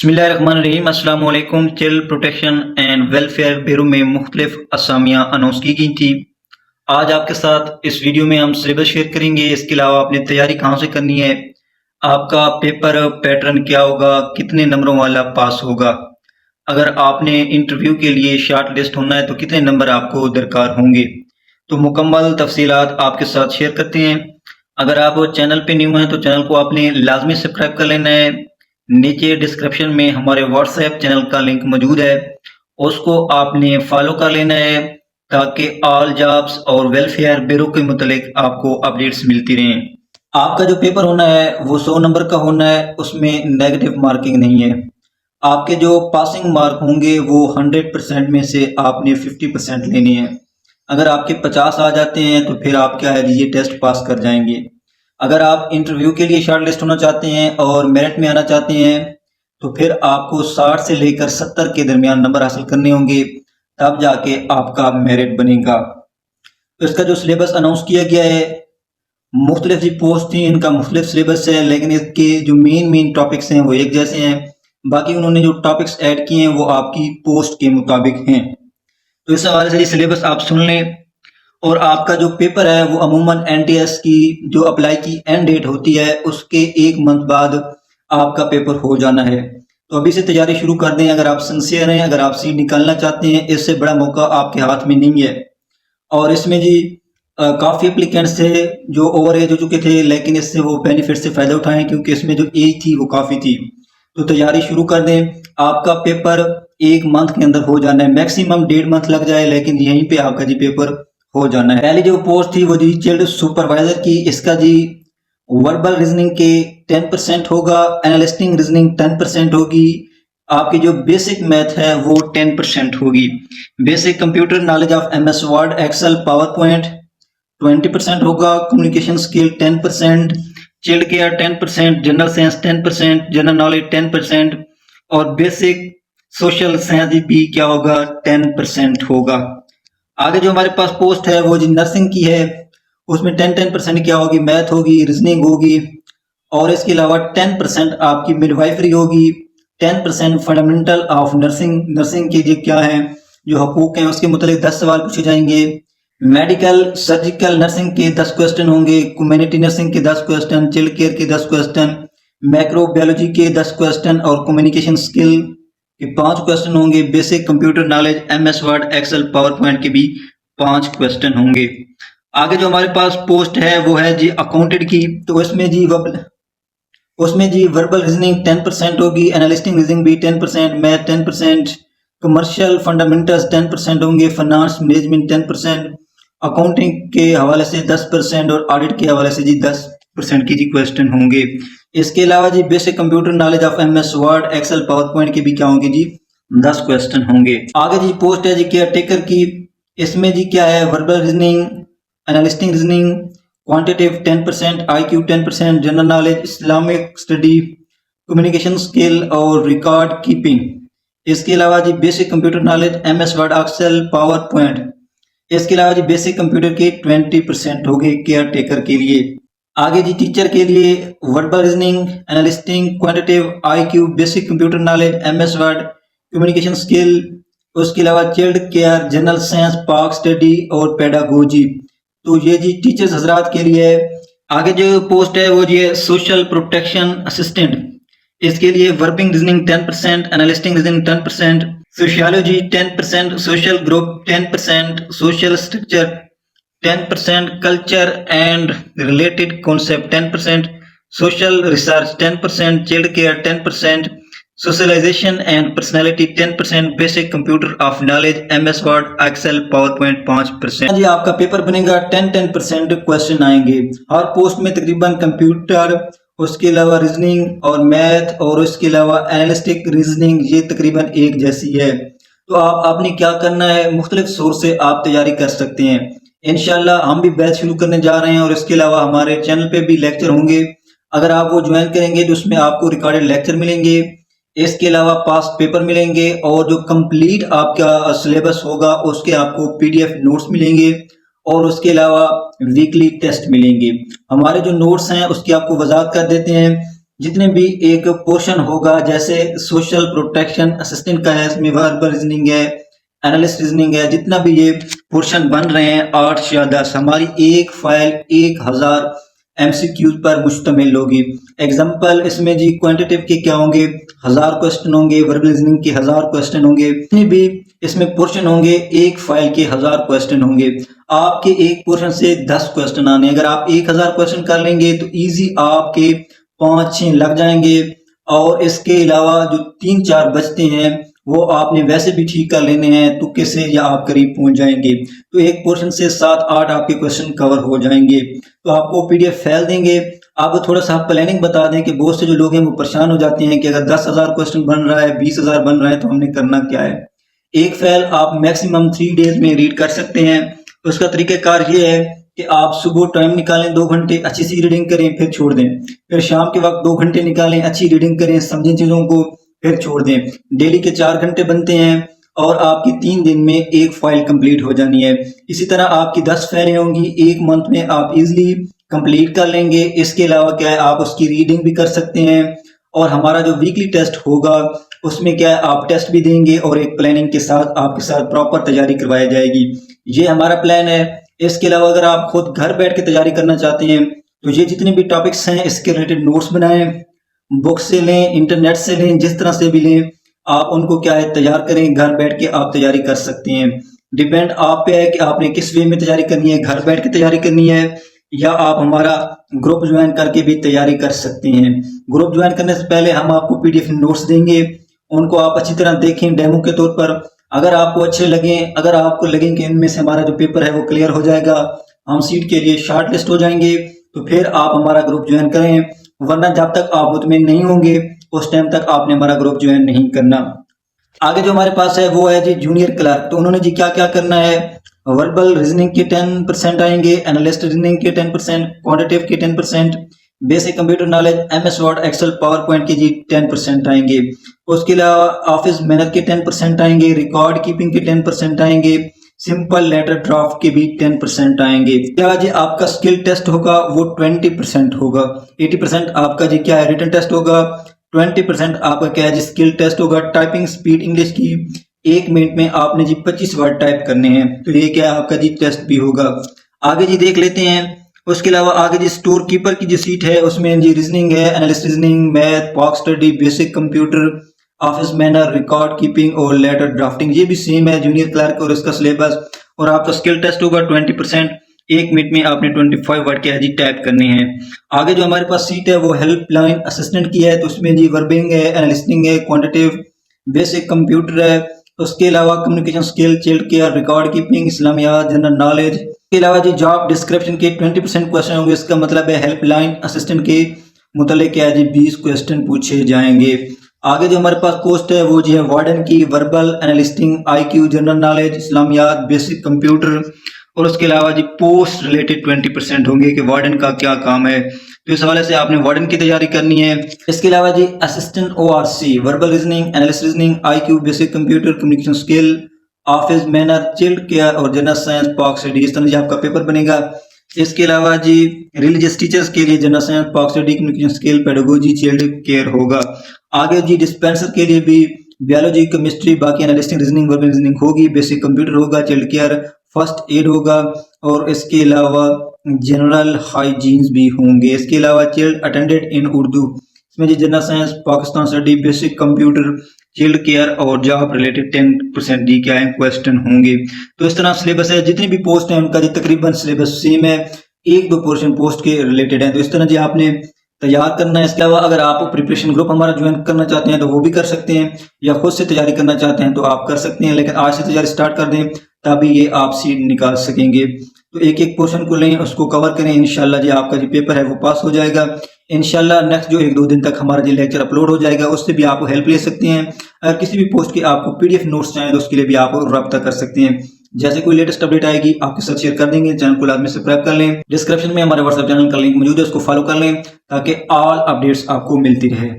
बिस्मिल्लाहिर्रहमानिर्रहीम अस्सलाम वालेकुम। Child protection and welfare bureau में मुख्तलिफ असामियाँ अनाउंस की गई थी। आज आपके साथ इस वीडियो में हम सिलेबस शेयर करेंगे। इसके अलावा आपने तैयारी कहाँ से करनी है, आपका पेपर पैटर्न क्या होगा, कितने नंबरों वाला पास होगा, अगर आपने इंटरव्यू के लिए शॉर्ट लिस्ट होना है तो कितने नंबर आपको दरकार होंगे, तो मुकम्मल तफसीलात आपके साथ शेयर करते हैं। अगर आप चैनल पे न्यू हैं तो चैनल को आपने लाजमी सब्सक्राइब कर लेना है। नीचे डिस्क्रिप्शन में हमारे व्हाट्सएप चैनल का लिंक मौजूद है, उसको आपने फॉलो कर लेना है ताकि ऑल जॉब्स और वेलफेयर ब्यूरो के मुतालिक आपको अपडेट्स मिलती रहें। आपका जो पेपर होना है वो 100 नंबर का होना है, उसमें नेगेटिव मार्किंग नहीं है। आपके जो पासिंग मार्क होंगे वो 100% में से आपने 50% लेने हैं। अगर आपके 50 आ जाते हैं तो फिर आप क्या है ये टेस्ट पास कर जाएंगे। अगर आप इंटरव्यू के लिए शॉर्ट लिस्ट होना चाहते हैं और मेरिट में आना चाहते हैं तो फिर आपको 60 से लेकर 70 के दरमियान नंबर हासिल करने होंगे, तब जाके आपका मेरिट बनेगा। तो इसका जो सिलेबस अनाउंस किया गया है, मुख्तलिफ जी पोस्ट थी, इनका मुख्तलिफ सिलेबस है, लेकिन इसके जो मेन टॉपिक्स हैं वो एक जैसे हैं। बाकी उन्होंने जो टॉपिक्स ऐड किए हैं वो आपकी पोस्ट के मुताबिक हैं। तो इस हवाले से सिलेबस आप सुन लें। और आपका जो पेपर है वो अमूमन एनटीएस की जो अप्लाई की एंड डेट होती है उसके 1 मंथ बाद आपका पेपर हो जाना है। तो अभी से तैयारी शुरू कर दें। अगर आप सिंसियर हैं, अगर आप सीट निकालना चाहते हैं, इससे बड़ा मौका आपके हाथ में नहीं है। और इसमें जी काफ़ी एप्लीकेंट्स थे जो ओवर एज हो चुके थे, लेकिन इससे वो बेनिफिट से फ़ायदा उठाएं क्योंकि इसमें जो एज थी वो काफ़ी थी। तो तैयारी शुरू कर दें। आपका पेपर 1 मंथ के अंदर हो जाना है, मैक्सिमम 1.5 मंथ लग जाए, लेकिन यहीं पे आपका जी पेपर हो जाना है। पहली जो पोस्ट थी वो जी चाइल्ड सुपरवाइजर की। इसका जी वर्बल रीजनिंग के 10% होगा, एनालिस्टिंग रीजनिंग 10% होगी, आपकी जो बेसिक मैथ है वो 10% होगी, basic computer knowledge of MS Word Excel power point 20% होगा, communication skill 10%, child care 10%, general science 10%, general knowledge 10% और बेसिक सोशल साइंस भी क्या होगा 10% होगा। आगे जो हमारे पास पोस्ट है वो जी नर्सिंग की है। उसमें 10% क्या होगी, मैथ होगी, रीजनिंग होगी और इसके अलावा 10% आपकी मिडवाइफरी होगी, 10% फंडामेंटल ऑफ नर्सिंग, नर्सिंग के जी क्या है जो हकूक हैं उसके मुतालिक 10 सवाल पूछे जाएंगे। मेडिकल सर्जिकल नर्सिंग के 10 क्वेश्चन होंगे, कम्युनिटी नर्सिंग के 10 क्वेश्चन, चाइल्ड केयर के 10 क्वेश्चन, माइक्रोबायोलॉजी के 10 क्वेश्चन और कम्युनिकेशन स्किल के 5 क्वेश्चन होंगे, basic computer knowledge MS Word Excel power point के भी 5 क्वेश्चन होंगे। आगे जो हमारे पास पोस्ट है वो है जी अकाउंटेंट की। तो उसमें जी वर्बल रीजनिंग 10% होगी, एनालिस्टिंग रीजनिंग भी 10%, मैथ 10%, कमर्शियल फंडामेंटल्स 10% होंगे, फाइनेंस मैनेजमेंट 10%, अकाउंटिंग के हवाले से 10% और ऑडिट के हवाले से जी 10% की जी क्वेश्चन होंगे। इसके अलावा जी basic computer knowledge of MS Word Excel power point के भी क्या होंगे जी 10 क्वेश्चन होंगे। आगे जी पोस्ट है जी केयर टेकर की। इसमें जी क्या है, verbal reasoning, analytical reasoning, quantitative 10%, IQ 10%, general knowledge, Islamic study, communication skill और रिकॉर्ड कीपिंग। इसके अलावा जी basic computer knowledge MS Word Excel power point. इसके अलावा जी बेसिक कंप्यूटर के 20% हो गए केयर टेकर के लिए। आगे जी टीचर के लिए verbal reasoning, analytical, quantitative, IQ, basic computer knowledge, MS Word, communication skill, उसके अलावा child care, general science, Pak study और पेडागोजी। तो ये जी टीचर्स हजरात के लिए है। आगे जो पोस्ट है वो ये सोशल प्रोटेक्शन असिस्टेंट। इसके लिए verbal reasoning 10%, analytical reasoning 10%, sociology 10%, social group 10%, social structure 10%, culture and related concept 10%, social research 10%, child care 10%, socialization and personality 10%, basic computer of knowledge MS Word Excel power point 5%। जी आपका paper बनेगा 10% question आएंगे हर post में तकरीबन computer, उसके अलावा reasoning और math और उसके अलावा एनालिस्टिक रीजनिंग ये तकरीबन एक जैसी है। तो आपने क्या करना है, मुख्तलिफ सोर्स से आप तैयारी कर सकते हैं। इंशाल्लाह हम भी बैच शुरू करने जा रहे हैं और इसके अलावा हमारे चैनल पे भी लेक्चर होंगे। अगर आप वो ज्वाइन करेंगे तो उसमें आपको रिकॉर्डेड लेक्चर मिलेंगे, इसके अलावा पास पेपर मिलेंगे और जो कंप्लीट आपका सिलेबस होगा उसके आपको पीडीएफ नोट्स मिलेंगे और उसके अलावा वीकली टेस्ट मिलेंगे। हमारे जो नोट्स हैं उसकी आपको वजाहत कर देते हैं। जितने भी एक पोर्शन होगा, जैसे सोशल प्रोटेक्शन असिस्टेंट का है, इसमें वर्बल रीजनिंग है, एनालिस्ट रीजनिंग है, जितना भी ये पोर्शन बन रहे हैं 8 या 10, हमारी एक फाइल 1000 एमसीक्यूज पर मुश्तमिल होगी। एग्जाम्पल इसमें जी क्वांटिटेटिव के क्या होंगे, 1000 क्वेश्चन होंगे, वर्बल रीजनिंग के 1000 क्वेश्चन होंगे, जितने भी इसमें पोर्शन होंगे एक फाइल के 1000 क्वेश्चन होंगे। आपके एक पोर्शन से 10 क्वेश्चन आने, अगर आप 1000 क्वेश्चन कर लेंगे तो इजी आपके 5-6 लग जाएंगे। और इसके अलावा जो 3-4 बचते हैं वो आपने वैसे भी ठीक कर लेने हैं तुक्के से, या आप करीब पहुंच जाएंगे। तो एक पोर्शन से 7-8 आपके क्वेश्चन कवर हो जाएंगे। तो आपको पीडीएफ फाइल देंगे। आपको थोड़ा सा प्लानिंग बता दें कि बहुत से जो लोग हैं वो परेशान हो जाते हैं कि अगर 10,000 क्वेश्चन बन रहा है, 20,000 बन रहा है तो हमने करना क्या है। एक फाइल आप मैक्सिमम 3 डेज में रीड कर सकते हैं। तो उसका तरीक़ाकार ये है कि आप सुबह टाइम निकालें 2 घंटे, अच्छी सी रीडिंग करें, फिर छोड़ दें। फिर शाम के वक्त 2 घंटे निकालें, अच्छी रीडिंग करें, समझें चीज़ों को, फिर छोड़ दें। डेली के 4 घंटे बनते हैं और आपकी 3 दिन में एक फाइल कंप्लीट हो जानी है। इसी तरह आपकी 10 फाइलें होंगी, एक मंथ में आप इजीली कंप्लीट कर लेंगे। इसके अलावा क्या है, आप उसकी रीडिंग भी कर सकते हैं। और हमारा जो वीकली टेस्ट होगा उसमें क्या है, आप टेस्ट भी देंगे और एक प्लानिंग के साथ आपके साथ प्रॉपर तैयारी करवाई जाएगी। ये हमारा प्लान है। इसके अलावा अगर आप खुद घर बैठ के तैयारी करना चाहते हैं तो ये जितने भी टॉपिक्स हैं इसके रिलेटेड नोट्स बनाएं, बुक से लें, इंटरनेट से लें, जिस तरह से भी लें, आप उनको क्या है तैयार करें। घर बैठ के आप तैयारी कर सकते हैं। डिपेंड आप पे है कि आपने किस वे में तैयारी करनी है, घर बैठ के तैयारी करनी है या आप हमारा ग्रुप ज्वाइन करके भी तैयारी कर सकते हैं। ग्रुप ज्वाइन करने से पहले हम आपको पीडीएफ नोट्स देंगे, उनको आप अच्छी तरह देखें डेमो के तौर पर। अगर आपको अच्छे लगें, अगर आपको लगे कि इनमें से हमारा जो पेपर है वो क्लियर हो जाएगा, हम सीट के लिए शॉर्ट लिस्ट हो जाएंगे, तो फिर आप हमारा ग्रुप ज्वाइन करें। वरना जब तक आप मुतमिन नहीं होंगे उस टाइम तक आपने हमारा ग्रुप ज्वाइन नहीं करना। आगे जो हमारे पास है वो है जी जूनियर क्लर्क। तो उन्होंने जी क्या क्या करना है, वर्बल रीजनिंग के 10% आएंगे, एनालिस्ट रीजनिंग के 10%, क्वांटिटेटिव के 10%, basic computer knowledge, MS Word, Excel, power point के जी 10% आएंगे। उसके अलावा ऑफिस मैनेजर के 10% आएंगे, रिकॉर्ड कीपिंग के 10% आएंगे, सिंपल लेटर ड्राफ्ट के भी 10% आएंगे। क्या जी आपका स्किल टेस्ट होगा वो 20% होगा। 80% आपका जी क्या है रिटन टेस्ट होगा, 20% आपका क्या है जी स्किल टेस्ट होगा। टाइपिंग स्पीड इंग्लिश की 1 मिनट में आपने जी 25 वर्ड टाइप करने हैं, तो ये क्या है आपका जी टेस्ट भी होगा। आगे जी देख लेते हैं। उसके अलावा आगे जी स्टोर कीपर की जो सीट है उसमें जी रीजनिंग है, analyst reasoning, math, pock study, basic computer, office manner, record keeping और लेटर ड्राफ्टिंग। ये भी सेम है जूनियर क्लर्क और इसका सिलेबस। और आपका स्किल टेस्ट होगा 20%, 1 मिनट में आपने 25 वर्ड के जी टाइप करने हैं। आगे जो हमारे पास सीट है वो हेल्पलाइन असिस्टेंट की है, तो उसमें जी वर्बिंग है, एनालिस्टिंग है, क्वांटिटेटिव, बेसिक कंप्यूटर है। उसके अलावा communication skill, child care, record keeping, Islamiyat, general knowledge. इसके अलावा जी जॉब डिस्क्रिप्शन के 20% क्वेश्चन होंगे। इसका मतलब है हेल्पलाइन असिस्टेंट के मुतल्लिक क्या है जी 20 क्वेश्चन पूछे जाएंगे। आगे जो हमारे पास पोस्ट है वो जी है वार्डन की, verbal, analytical, IQ, general knowledge, Islamiyat, basic computer. और उसके अलावा जी पोस्ट रिलेटेड 20% होंगे कि वार्डन का क्या काम है, तो इस हवाले से आपने वार्डन की तैयारी करनी है। इसके अलावा जी assistant ORC, verbal reasoning, analyst reasoning, IQ, basic computer, communication skill, office manner, child care और जनरल साइंस, पॉक स्टडी। इस तरह जी आपका पेपर बनेगा। इसके अलावा जी रिलीजियस टीचर्स के लिए general science, Pak study, communication skill, pedagogy, child care होगा। आगे जी डिस्पेंसर के लिए भी बायोलॉजी, केमिस्ट्री, बाकी एनालिस्टिंग, रीजनिंग, वर्बल रीजनिंग होगी, बेसिक कंप्यूटर होगा, चाइल्ड केयर, फर्स्ट एड होगा और इसके अलावा जनरल हाइजीन्स भी होंगे। इसके अलावा चाइल्ड अटेंडेंट इन उर्दू, इसमें जी general science, Pakistan study, basic computer, child care और जॉब रिलेटेड 10% डी क्या है क्वेश्चन होंगे। तो इस तरह सिलेबस है। जितनी भी पोस्ट है उनका जी तकरीबन सिलेबस सेम है, 1-2 पोर्शन पोस्ट के रिलेटेड है। तो इस तरह जी आपने तैयार करना है। इसके अलावा अगर आप प्रिपरेशन ग्रुप हमारा ज्वाइन करना चाहते हैं तो वो भी कर सकते हैं, या खुद से तैयारी करना चाहते हैं तो आप कर सकते हैं, लेकिन आज से तैयारी स्टार्ट कर दें तभी ये आप सीट निकाल सकेंगे। तो एक एक पोर्शन को लें, उसको कवर करें, इंशाल्लाह जी आपका जो पेपर है वो पास हो जाएगा। इंशाल्लाह नेक्स्ट जो 1-2 दिन तक हमारा जो लेक्चर अपलोड हो जाएगा उससे भी आप हेल्प ले सकते हैं। अगर किसी भी पोस्ट की आपको पीडीएफ नोट्स चाहिए तो उसके लिए भी आप रब्ता कर सकते हैं। जैसे कोई लेटेस्ट अपडेट आएगी आपके साथ शेयर कर देंगे। चैनल को लाजमी सब्सक्राइब कर लें। डिस्क्रिप्शन में हमारे व्हाट्सएप चैनल का लिंक मौजूद है, उसको फॉलो कर लें ताकि ऑल अपडेट्स आपको मिलती रहे।